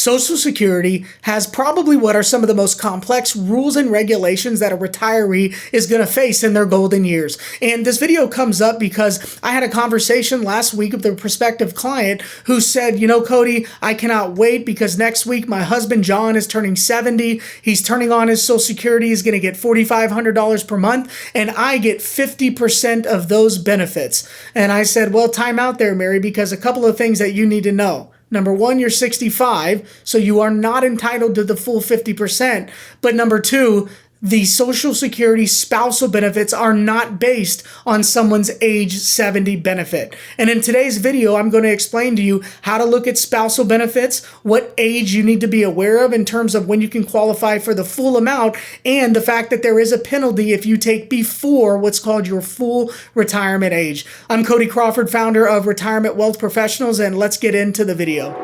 Social Security has probably what are some of the most complex rules and regulations that a retiree is going to face in their golden years. And this video comes up because I had a conversation last week with a prospective client who said, Cody, I cannot wait because next week my husband John is turning 70. He's turning on his Social Security. He's going to get $4,500 per month, and I get 50% of those benefits. And I said, well, time out there, Mary, because a couple of things that you need to know. Number one, you're 65, so you are not entitled to the full 50%. But number two, the Social Security spousal benefits are not based on someone's age 70 benefit. And in today's video, I'm going to explain to you how to look at spousal benefits, what age you need to be aware of in terms of when you can qualify for the full amount, and the fact that there is a penalty if you take before what's called your full retirement age. I'm Cody Crawford, founder of Retirement Wealth Professionals, and let's get into the video.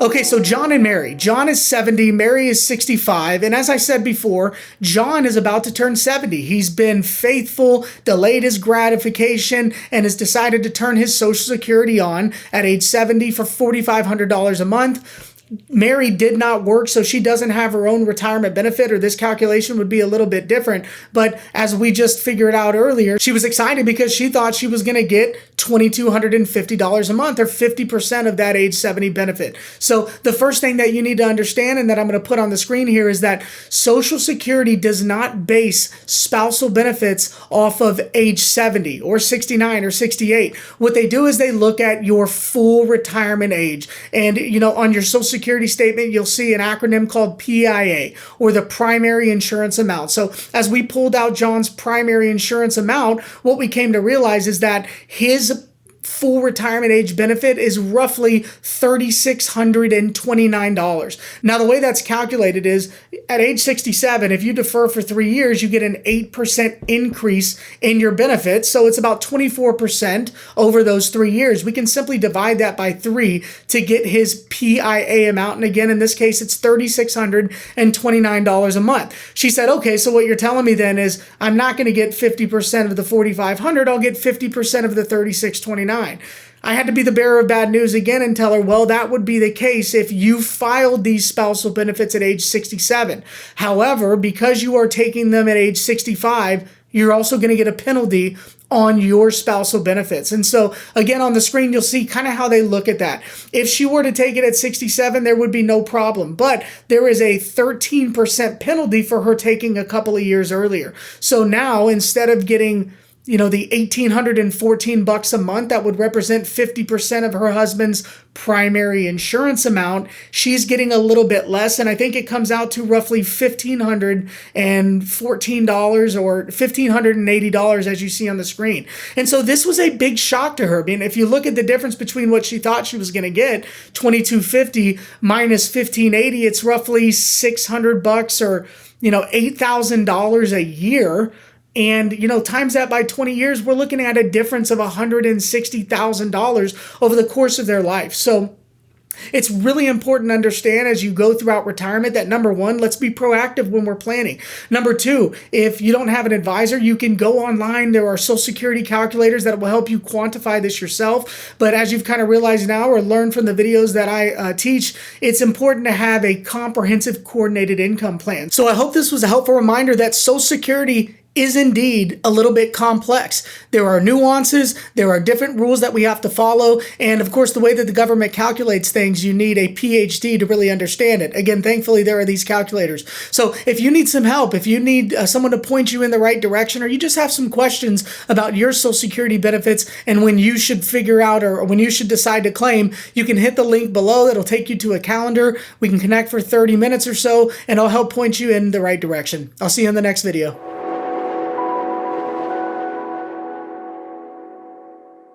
Okay, so John and Mary. John is 70, Mary is 65, and as I said before, John is about to turn 70. He's been faithful, delayed his gratification, and has decided to turn his Social Security on at age 70 for $4,500 a month. Mary did not work, so she doesn't have her own retirement benefit, or this calculation would be a little bit different. But as we just figured out earlier, she was excited because she thought she was going to get $2,250 a month, or 50% of that age 70 benefit. So the first thing that you need to understand, and that I'm going to put on the screen here, is that Social Security does not base spousal benefits off of age 70 or 69 or 68. What they do is they look at your full retirement age. And, on your Social Security statement, you'll see an acronym called PIA, or the primary insurance amount. So as we pulled out John's primary insurance amount, what we came to realize is that his full retirement age benefit is roughly $3,629. Now, the way that's calculated is at age 67, if you defer for 3 years, you get an 8% increase in your benefit. So it's about 24% over those 3 years. We can simply divide that by 3 to get his PIA amount. And again, in this case, it's $3,629 a month. She said, okay, so what you're telling me then is I'm not going to get 50% of the $4,500. I'll get 50% of the $3,629. I had to be the bearer of bad news again and tell her, well, that would be the case if you filed these spousal benefits at age 67. However, because you are taking them at age 65, you're also going to get a penalty on your spousal benefits. And so again, on the screen, you'll see kind of how they look at that. If she were to take it at 67, there would be no problem, but there is a 13% penalty for her taking a couple of years earlier. So now, instead of getting the $1,814 a month, that would represent 50% of her husband's primary insurance amount, she's getting a little bit less. And I think it comes out to roughly $1,514 or $1,580, as you see on the screen. And so this was a big shock to her. I mean, if you look at the difference between what she thought she was going to get, $2,250 minus $1,580, it's roughly $600 or, $8,000 a year. And, times that by 20 years, we're looking at a difference of $160,000 over the course of their life. So it's really important to understand as you go throughout retirement that, number one, let's be proactive when we're planning. Number two, if you don't have an advisor, you can go online. There are Social Security calculators that will help you quantify this yourself. But as you've kind of realized now or learned from the videos that I teach, it's important to have a comprehensive coordinated income plan. So I hope this was a helpful reminder that Social Security is indeed a little bit complex. There are nuances, there are different rules that we have to follow, and of course the way that the government calculates things, you need a PhD to really understand it. Again, thankfully there are these calculators. So if you need some help, if you need someone to point you in the right direction, or you just have some questions about your Social Security benefits and when you should figure out or when you should decide to claim, you can hit the link below. That'll take you to a calendar. We can connect for 30 minutes or so, and I'll help point you in the right direction. I'll see you in the next video.